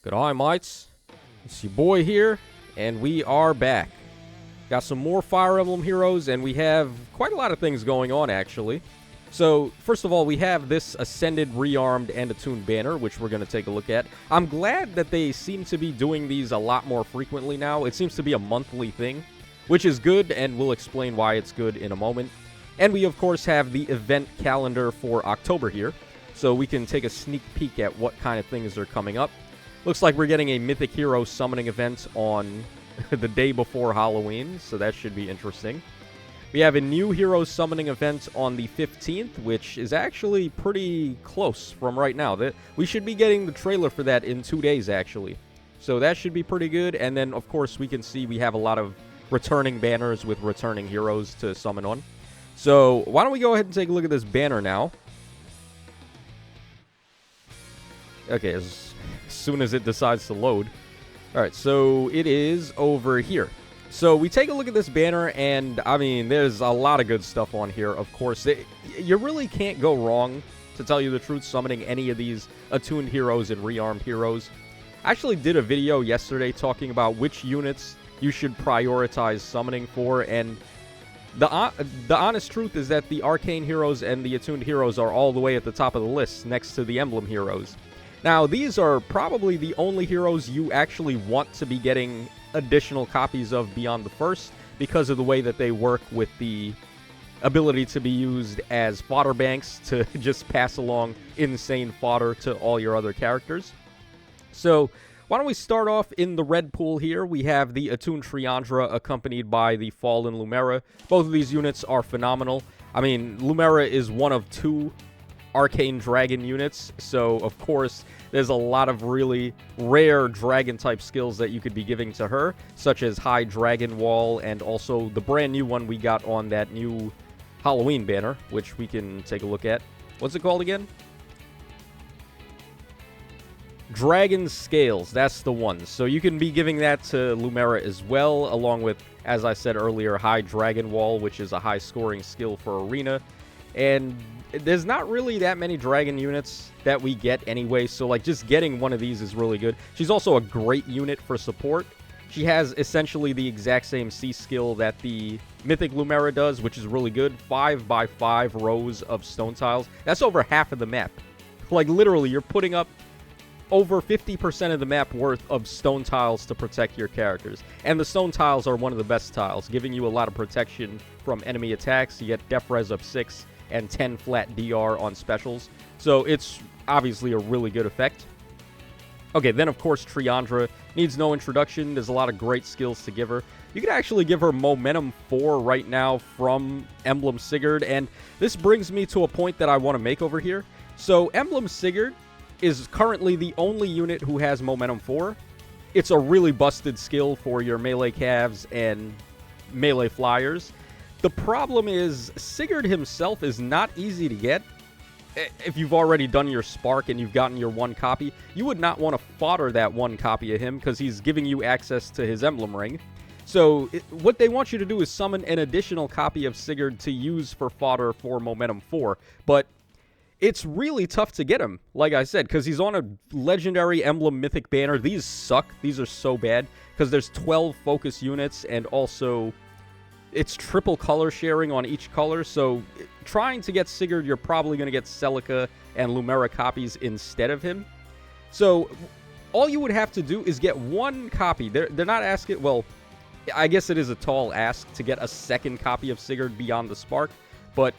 Good eye, mates. It's your boy here, and we are back. Got some more Fire Emblem heroes, and we have quite a lot of things going on, actually. So, first of all, we have this Ascended, Rearmed, and Attuned banner, which we're going to take a look at. I'm glad that they seem to be doing these a lot more frequently now. It seems to be a monthly thing, which is good, and we'll explain why it's good in a moment. And we, of course, have the event calendar for October here, so we can take a sneak peek at what kind of things are coming up. Looks like we're getting a Mythic Hero summoning event on the day before Halloween, so that should be interesting. We have a new hero summoning event on the 15th, which is actually pretty close from right now. We should be getting the trailer for that in 2 days, actually. So that should be pretty good. And then, of course, we can see we have a lot of returning banners with returning heroes to summon on. So why don't we go ahead and take a look at this banner now. Okay, as soon as it decides to load. All right, so it is over here. So we take a look at this banner, and, I mean, there's a lot of good stuff on here, of course. You really can't go wrong, to tell you the truth, summoning any of these Attuned heroes and Rearmed heroes. I actually did a video yesterday talking about which units you should prioritize summoning for, and the honest truth is that the Arcane heroes and the Attuned heroes are all the way at the top of the list, next to the Emblem heroes. Now, these are probably the only heroes you actually want to be getting additional copies of beyond the first, because of the way that they work with the ability to be used as fodder banks to just pass along insane fodder to all your other characters. So, why don't we start off in the red pool here? We have the Attuned Triandra accompanied by the Fallen Lumera. Both of these units are phenomenal. I mean, Lumera is one of two Arcane Dragon units, so of course there's a lot of really rare dragon type skills that you could be giving to her, such as High Dragon Wall, and also the brand new one we got on that new Halloween banner, which we can take a look at. What's it called again? Dragon Scales, that's the one. So you can be giving that to Lumera as well, along with, as I said earlier, High Dragon Wall, which is a high scoring skill for Arena. And there's not really that many dragon units that we get anyway, so like just getting one of these is really good. She's also a great unit for support. She has essentially the exact same C skill that the Mythic Lumera does, which is really good. 5x5 rows of stone tiles. That's over half of the map. Like literally, you're putting up over 50% of the map worth of stone tiles to protect your characters. And the stone tiles are one of the best tiles, giving you a lot of protection from enemy attacks. You get def res up 6 and 10 flat DR on specials. So it's obviously a really good effect. Okay, then of course Triandra needs no introduction. There's a lot of great skills to give her. You could actually give her Momentum 4 right now from Emblem Sigurd, and this brings me to a point that I want to make over here. So Emblem Sigurd is currently the only unit who has Momentum 4. It's a really busted skill for your melee calves and melee flyers. The problem is, Sigurd himself is not easy to get. If you've already done your Spark and you've gotten your one copy, you would not want to fodder that one copy of him because he's giving you access to his Emblem Ring. So what they want you to do is summon an additional copy of Sigurd to use for fodder for Momentum 4. But it's really tough to get him, like I said, because he's on a legendary Emblem Mythic banner. These suck. These are so bad because there's 12 focus units, and also it's triple color sharing on each color, so trying to get Sigurd, you're probably going to get Celica and Lumera copies instead of him. So all you would have to do is get one copy. They're not asking, well, I guess it is a tall ask to get a second copy of Sigurd beyond the Spark, but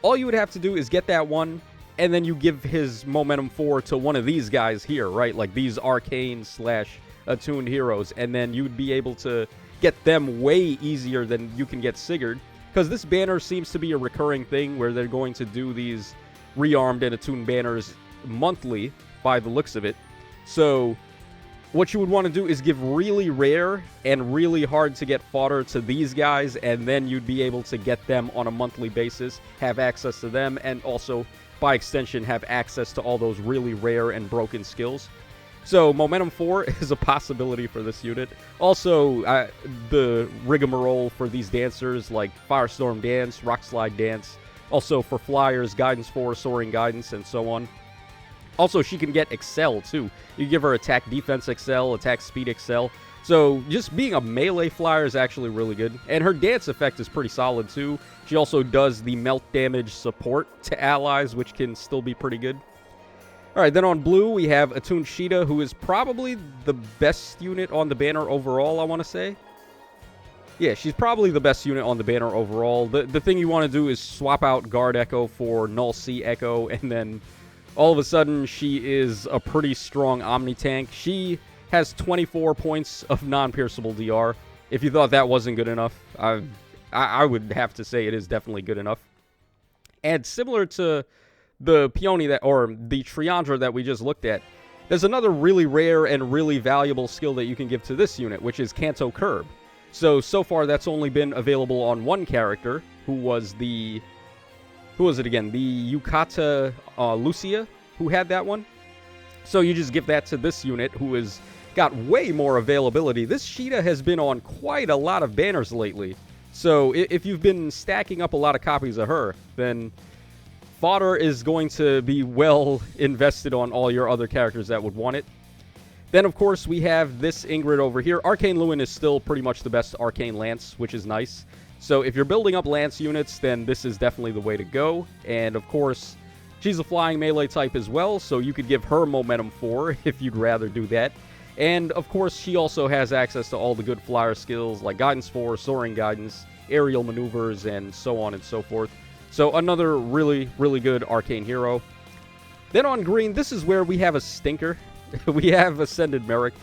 all you would have to do is get that one, and then you give his Momentum 4 to one of these guys here, right? Like these Arcane / Attuned heroes, and then you'd be able to get them way easier than you can get Sigurd, because this banner seems to be a recurring thing where they're going to do these Rearmed and Attuned banners monthly by the looks of it. So what you would want to do is give really rare and really hard to get fodder to these guys, and then you'd be able to get them on a monthly basis, have access to them, and also by extension have access to all those really rare and broken skills. So Momentum 4 is a possibility for this unit. Also, the rigmarole for these dancers like Firestorm Dance, Rock Slide Dance. Also for flyers, Guidance 4, Soaring Guidance, and so on. Also, she can get Excel, too. You give her attack defense Excel, attack speed Excel. So, just being a melee flyer is actually really good. And her dance effect is pretty solid, too. She also does the melt damage support to allies, which can still be pretty good. Alright, then on blue, we have Attuned Sheeta, who is probably the best unit on the banner overall, I want to say. Yeah, she's probably the best unit on the banner overall. The thing you want to do is swap out Guard Echo for Null Sea Echo, and then all of a sudden, she is a pretty strong Omni-Tank. She has 24 points of non-pierceable DR. If you thought that wasn't good enough, I would have to say it is definitely good enough. And similar to the Peony or the Triandra that we just looked at, there's another really rare and really valuable skill that you can give to this unit, which is Kanto Curb. So far that's only been available on one character, who was it again? The Yukata Lucia, who had that one. So you just give that to this unit, who has got way more availability. This Sheeta has been on quite a lot of banners lately. So if you've been stacking up a lot of copies of her, then fodder is going to be well invested on all your other characters that would want it. Then, of course, we have this Ingrid over here. Arcane Lewin is still pretty much the best Arcane Lance, which is nice. So if you're building up Lance units, then this is definitely the way to go. And, of course, she's a flying melee type as well, so you could give her Momentum 4 if you'd rather do that. And, of course, she also has access to all the good flyer skills like Guidance 4, Soaring Guidance, Aerial Maneuvers, and so on and so forth. So another really, really good Arcane hero. Then on green, this is where we have a stinker. We have Ascended Merrick.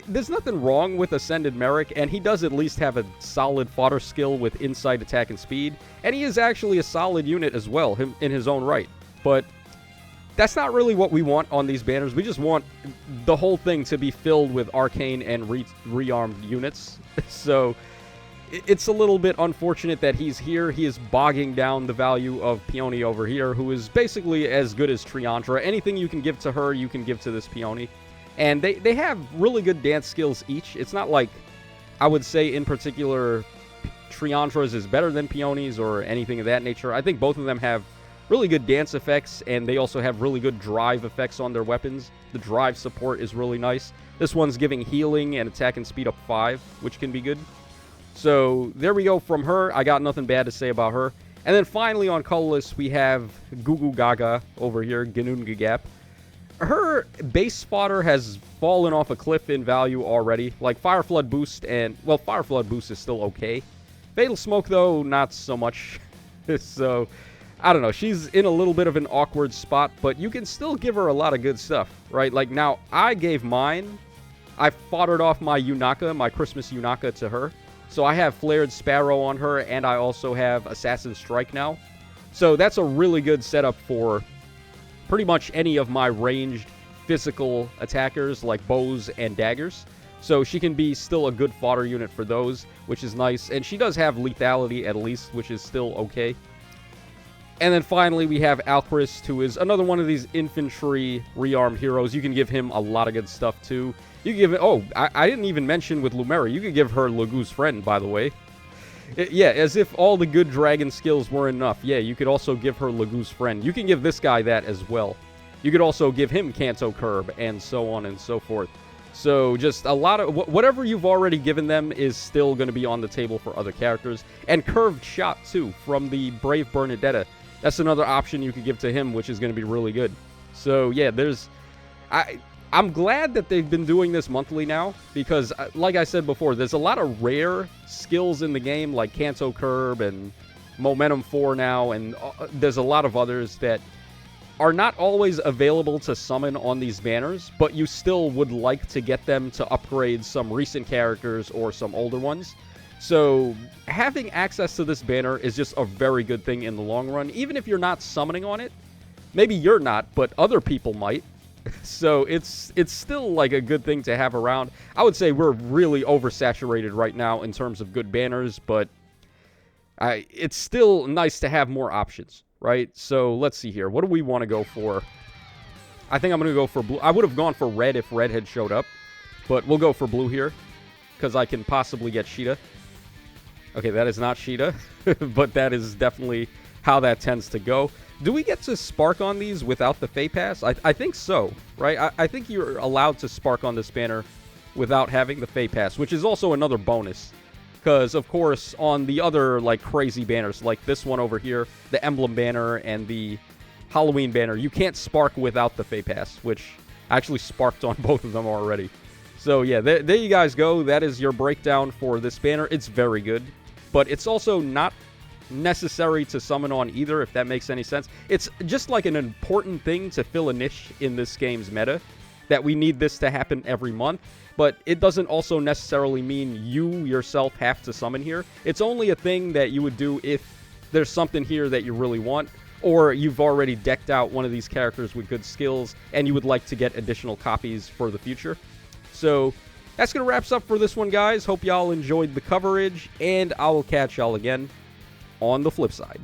There's nothing wrong with Ascended Merrick, and he does at least have a solid fodder skill with Insight, Attack, and Speed. And he is actually a solid unit as well, in his own right. But that's not really what we want on these banners. We just want the whole thing to be filled with Arcane and Rearmed units. So it's a little bit unfortunate that he's here. He is bogging down the value of Peony over here, who is basically as good as Triandra. Anything you can give to her, you can give to this Peony. And they have really good dance skills each. It's not like, I would say in particular, Triandra's is better than Peony's or anything of that nature. I think both of them have really good dance effects, and they also have really good drive effects on their weapons. The drive support is really nice. This one's giving healing and attack and speed up 5, which can be good. So there we go from her. I got nothing bad to say about her. And then finally on colorless, we have Goo Goo Gaga over here, Ganoon Her base fodder has fallen off a cliff in value already. Like Fire Flood Boost and, well, Fire Flood Boost is still okay. Fatal Smoke, though, not so much. So, I don't know. She's in a little bit of an awkward spot, but you can still give her a lot of good stuff, right? Like, now, I gave mine. I foddered off my Yunaka, my Christmas Yunaka, to her. So I have Flared Sparrow on her, and I also have Assassin's Strike now. So that's a really good setup for pretty much any of my ranged physical attackers like bows and daggers. So she can be still a good fodder unit for those, which is nice. And she does have lethality at least, which is still okay. And then finally we have Alchrist, who is another one of these infantry rearmed heroes. You can give him a lot of good stuff too. You can give it, oh, I didn't even mention with Lumera, you could give her Lagoo's Friend, by the way. Yeah, as if all the good dragon skills were enough. Yeah, you could also give her Lagoo's Friend. You can give this guy that as well. You could also give him Kanto Curb, and so on and so forth. So just a lot of, whatever you've already given them is still going to be on the table for other characters. And Curved Shot, too, from the Brave Bernadetta. That's another option you could give to him, which is going to be really good. So, yeah, I'm glad that they've been doing this monthly now, because, like I said before, there's a lot of rare skills in the game, like Kanto Curb and Momentum 4 now, and there's a lot of others that are not always available to summon on these banners, but you still would like to get them to upgrade some recent characters or some older ones. So having access to this banner is just a very good thing in the long run, even if you're not summoning on it. Maybe you're not, but other people might. So it's still like a good thing to have around. I would say we're really oversaturated right now in terms of good banners, but it's still nice to have more options, right? So let's see here. What do we want to go for? I think I'm going to go for blue. I would have gone for red if red had showed up, but we'll go for blue here because I can possibly get Sheeta. Okay, that is not Sheeta, but that is definitely how that tends to go. Do we get to spark on these without the Fey Pass? I think so, right? I think you're allowed to spark on this banner without having the Fey Pass, which is also another bonus. Because, of course, on the other, like, crazy banners, like this one over here, the Emblem banner and the Halloween banner, you can't spark without the Fey Pass, which I actually sparked on both of them already. So, yeah, there you guys go. That is your breakdown for this banner. It's very good, but it's also not necessary to summon on either, if that makes any sense. It's just like an important thing to fill a niche in this game's meta, that we need this to happen every month, but it doesn't also necessarily mean you yourself have to summon here. It's only a thing that you would do if there's something here that you really want, or you've already decked out one of these characters with good skills and you would like to get additional copies for the future. So that's going to wrap us up for this one, guys. Hope y'all enjoyed the coverage, and I will catch y'all again on the flip side.